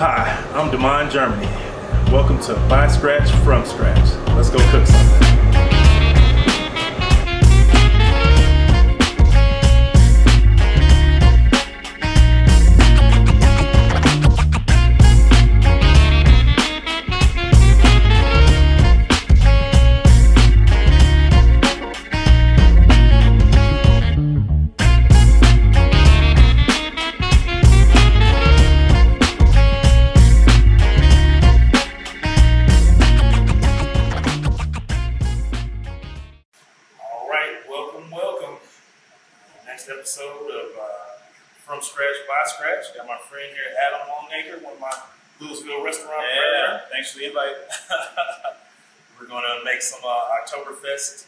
Hi, I'm Damon, Germany. Welcome to By Scratch, From Scratch. Let's go cook something. Next episode of From Scratch, By Scratch. Got my friend here, Adam Longacre, one of my Louisville restaurant partners. Thanks for the invite. We're going to make some Oktoberfest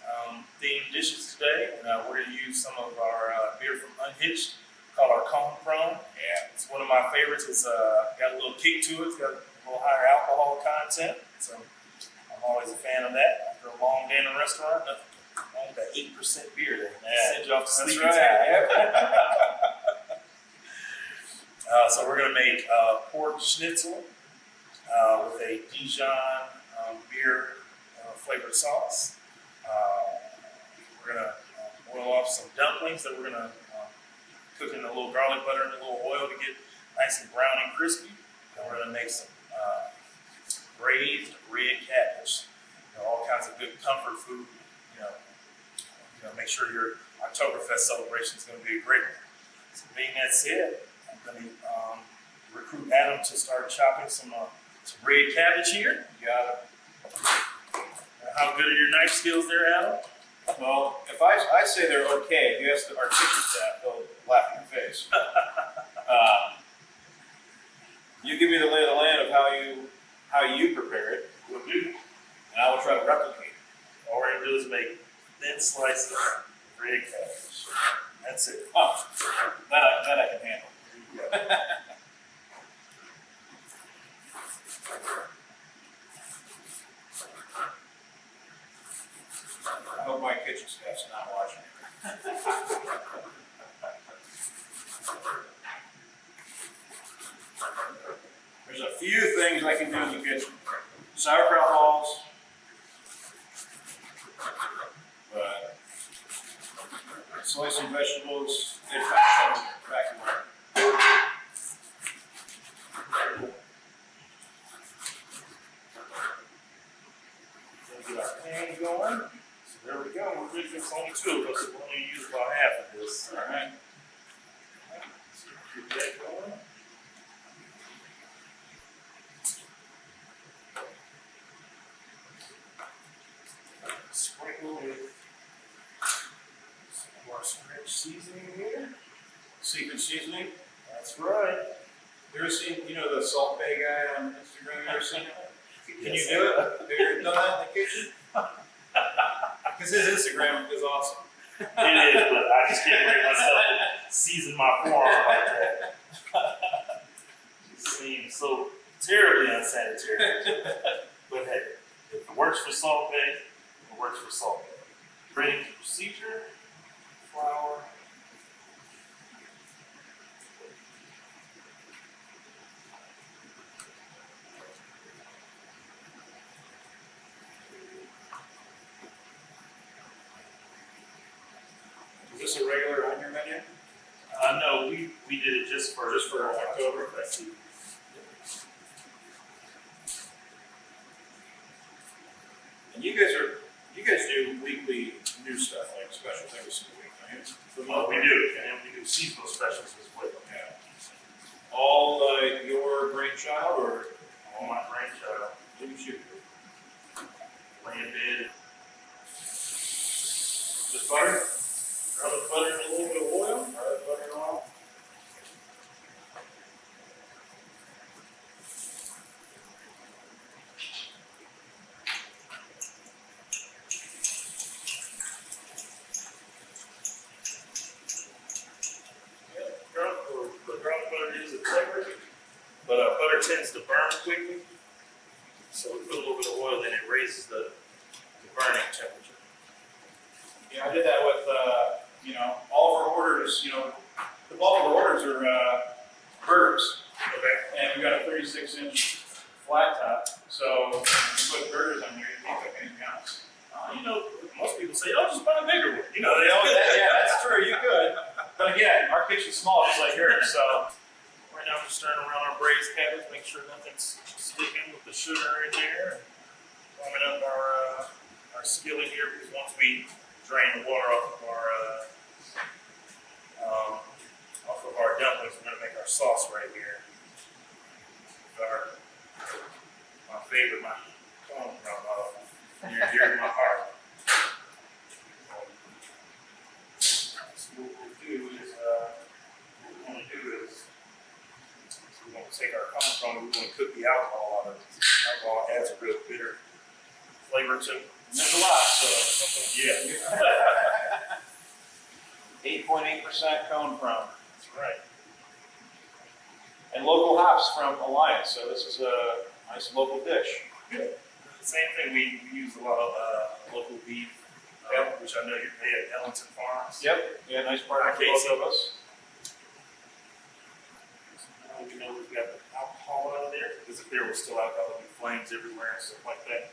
themed dishes today. And, we're going to use some of our beer from Unhitched called our Cone Chrome. Yeah, it's one of my favorites. It's got a little kick to it. It's got a little higher alcohol content. So I'm always a fan of that. After a long day in a restaurant, nothing wrong with that 8% beer there. Send you off to sleep. That's right. So we're going to make Pork Schnitzel with a Dijon beer flavored sauce. We're going to boil off some dumplings that we're going to cook in a little garlic butter and a little oil to get nice and brown and crispy. And we're going to make some braised red cabbage. All kinds of good comfort food. Make sure your Oktoberfest celebration is going to be a great one. So being that said, I'm going to recruit Adam to start chopping some red cabbage here. You got it. How good are your knife skills there, Adam? Well, if I say they're okay, if you ask our kitchen staff, they'll laugh in your face. You give me the lay of the land of how you prepare it. Will do. And I will try to replicate. All we're going to do is make thin slices of red cabbage. That's it. Oh, that I can handle. I hope my kitchen staff's not watching. There's a few things I can do in the kitchen. Sauerkraut balls. But slicing vegetables, they're back in work. Get our pan going. So there we go. We're good. It's only two of us, so we'll only use about half of this. All right. So get that going. Sprinkle with some of our French seasoning here. Secret seasoning. That's right. You ever seen, the Salt Bay guy on Instagram? You ever seen it? Can Yes, you do it? Have you ever done that in the kitchen? Because his Instagram is awesome. It is, but I just can't bring myself to season my forearm like that. It seems so terribly unsanitary. But hey, if it works for Salt Bay, it works for Salt Bay. Ready for procedure, flour. Is this a regular on your menu? No, we did it just for October. Let's see. And you guys do weekly new stuff, like specials every single week, right? Well, we do, and we do seasonal specials as well. Yeah. All your brainchild, or All my brainchild. what you shoot? Lay in bed. Just butter? Garlic butter and a little bit of oil. Garlic butter and oil? The garlic butter is a flavor, but butter tends to burn quickly. So we put a little bit of oil in, it raises the burning temperature. Yeah, I did that with, all of our orders, the bulk of our orders are burgers. Okay. And we got a 36-inch flat top. So when you put burgers on there, you can't cook anything else. You know, most people say, "Oh, just buy a bigger one." You know, Yeah, that's true. You could. But again, our kitchen's small, just like yours. So right now, I'm just stirring around our braised cabbage, make sure nothing's sticking with the sugar in there. Warming up our skillet here because once we drain the water off of our dumplings, we're gonna make our sauce right here. My favorite, my home from near and dear to my heart. So what we'll do is, we're going to take our corn from it, we're going to cook the alcohol out of it. Alcohol adds a real bitter flavor to it. there's a lot. So Yeah. 8.8% cone from, That's right. and local hops from Alliance. So this is a nice local dish. Good. The same thing, we use a lot of local beef, which I know you pay at Ellington Farms. Yep. Yeah, nice partner for both of us. Now we know we've got the alcohol out of there, because if there was still alcohol, there'd be flames everywhere and stuff like that.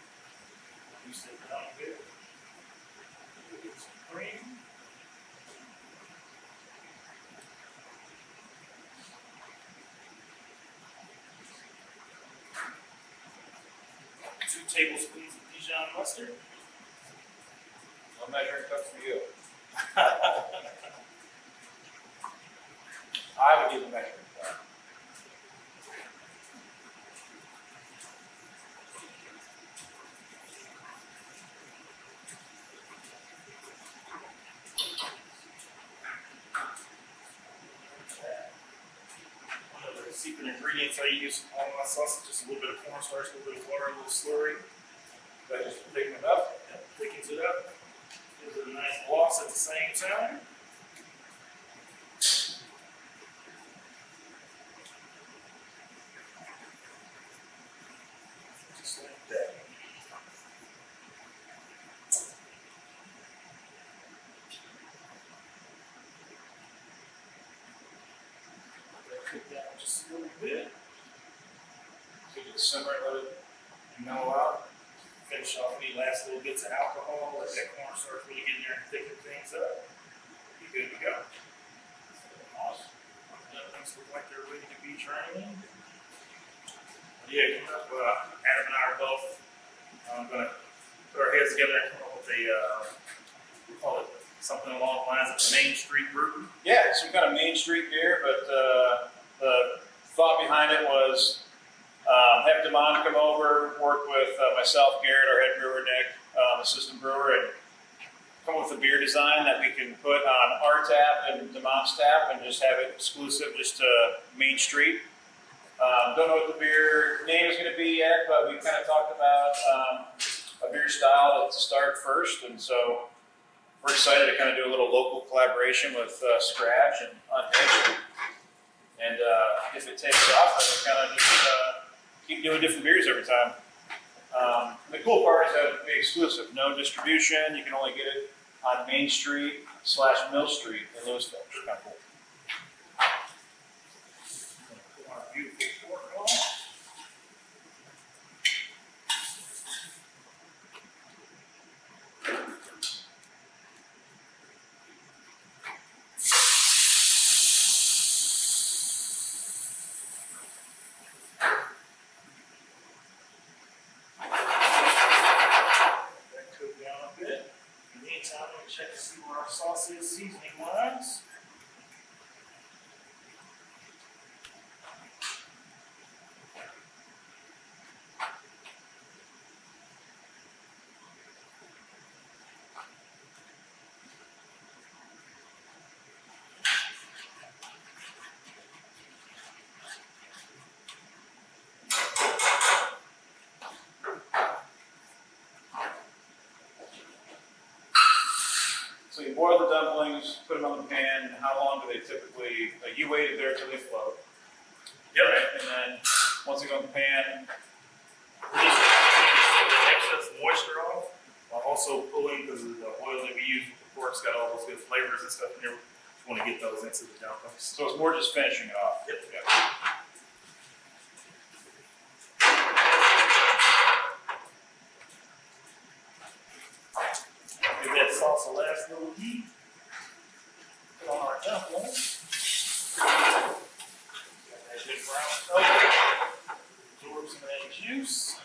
You said down a bit. We'll get some cream. Two tablespoons of Dijon mustard. No measuring cup for you. I would use a measuring cup. One of the secret ingredients I use on my sauce is just a little bit of cornstarch, a little bit of water, a little slurry. That just thicken it up. Thickens it up. Gives it a nice gloss at the same time. Just like that. Cook down just a little bit. So you just simmer it, let it Mellow out. Finish off any last little bits of alcohol. Let that cornstarch really get in there and thicken things up. Be good to go. Awesome. Things look like they're ready to be drained. Yeah, coming up, Adam and I are both going to put our heads together and come up with we call it something along the lines of the Main Street Brew. Yeah, some kind of Main Street beer, but the thought behind it was have Damon come over, work with myself, Garrett, our head brewer, Nick, assistant brewer, and come up with a beer design that we can put on our tap and Damon's tap and just have it exclusive just to Main Street. Don't know what the beer name is going to be yet, but we kind of talked about a beer style to start first, and so we're excited to kind of do a little local collaboration with Scratch and Unhitched. And if it takes off, then we kind of just keep doing different beers every time. The cool part is that it'll be exclusive, no distribution. You can only get it on Main Street / Mill Street in Louisville, which is kind of cool. Put our beautiful pork on. Check to see where our sauce is seasoning wise. So you boil the dumplings, put them on the pan, and how long do they typically, you wait it there till they float. Yep. Right? And then once they go in the pan, We're just taking the excess moisture off while also pulling, because the oil that we use with the pork's got all those good flavors and stuff in there. Just want to get those into the dumplings. so it's more just finishing it off. Yep. Yeah. heat. Put on our dumplings. Got that good brown color. Absorb some of that juice.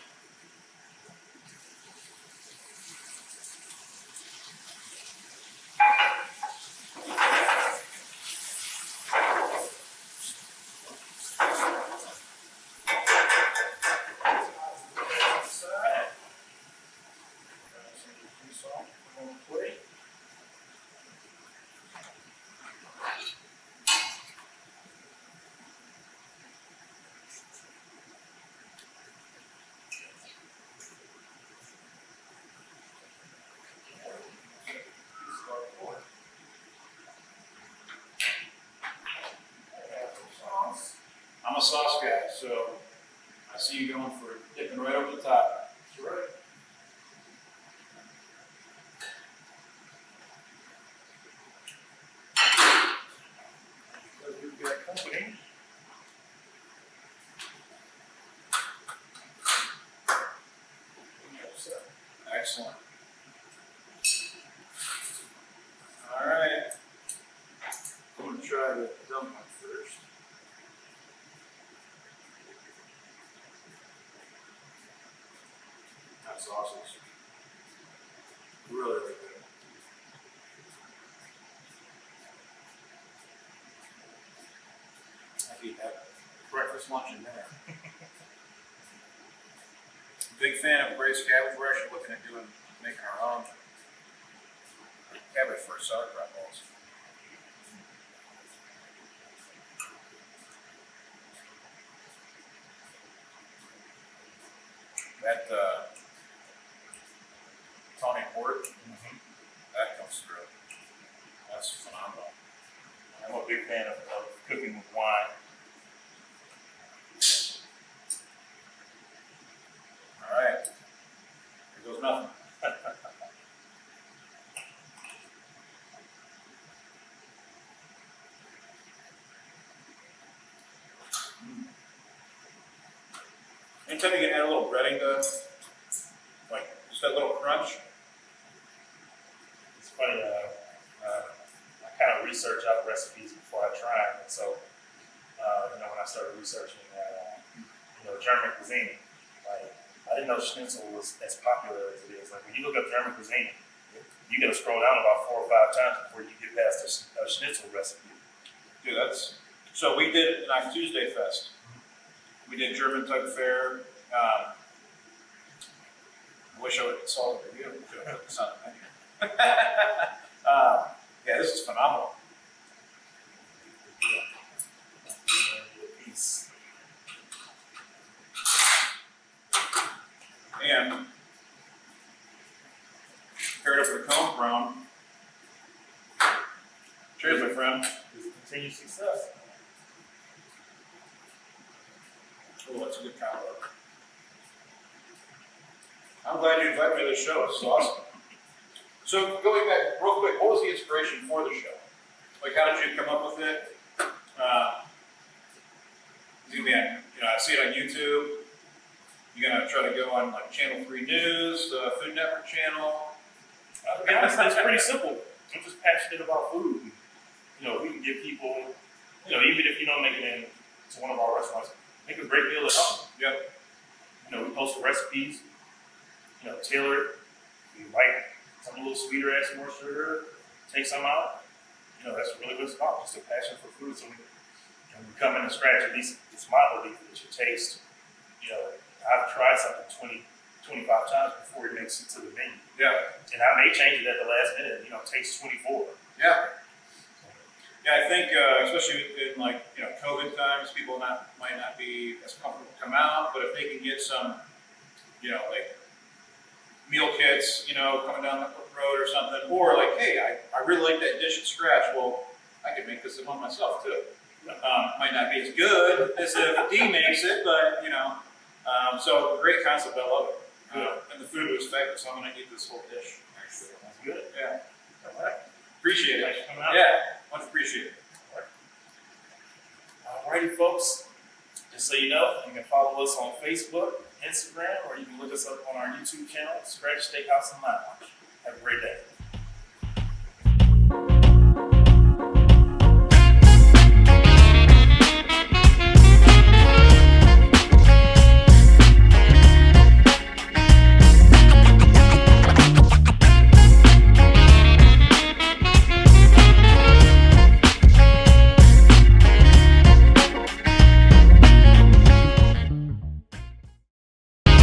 I'm a sauce guy, so I see you going for dipping right over the top. That's right. So we've got company. Excellent. All right. I'm going to try the dumpling first. That sauce is really, really good. I could eat that breakfast, lunch, and dinner. Big fan of braised cabbage. We're actually looking at making our own cabbage for sauerkraut balls. That Tony pork, that comes through. That's phenomenal. I'm a big fan of cooking with wine. All right. Here goes nothing. Anytime you can add a little breading to, like, just that little crunch. It's funny, I kind of research out recipes before I try them. And so, when I started researching, German cuisine, like, I didn't know schnitzel was as popular as it is. Like, when you look up German cuisine, you got to scroll down about 4 or 5 times before you get past a schnitzel recipe. Dude, so we did an Tuesday Fest. We did German type fare. I wish I would have saw the review. It's not a menu. Yeah, this is phenomenal. And paired up with a cone brown. Cheers, my friend. Continued success. Oh, that's a good combo. I'm glad you invited me to the show. This is awesome. So going back real quick, what was the inspiration for the show? Like, how did you come up with it? Is it gonna be on, I see it on YouTube. You're gonna try to go on like Channel 3 News, the Food Network channel. To be honest, it's pretty simple. I'm just passionate about food. We can give people, even if you don't make it into one of our restaurants, make a great meal at home. Yep. We post recipes, tailor it. We like some a little sweeter, add some more sugar, take some out. That's really what it's about, just a passion for food. So when we come in and scratch, at least it's my belief that you taste, I've tried something 20, 25 times before it makes it to the menu. Yeah. And I may change it at the last minute, taste 24. Yeah. Yeah, I think, especially in COVID times, people might not be as comfortable to come out, but if they can get some, like meal kits, coming down the road or something, or like, hey, I really like that dish at scratch. Well, I could make this at home myself too. Might not be as good as if D makes it, but so great concept. I love it. And the food was fabulous. So I'm gonna eat this whole dish. Actually, That's good. Yeah. All right. Appreciate it. Thanks for coming out. Yeah, much appreciated. Alrighty, folks. Just so you know, you can follow us on Facebook, Instagram, or you can look us up on our YouTube channel, Scratch Steakhouse and Lounge. Have a great day.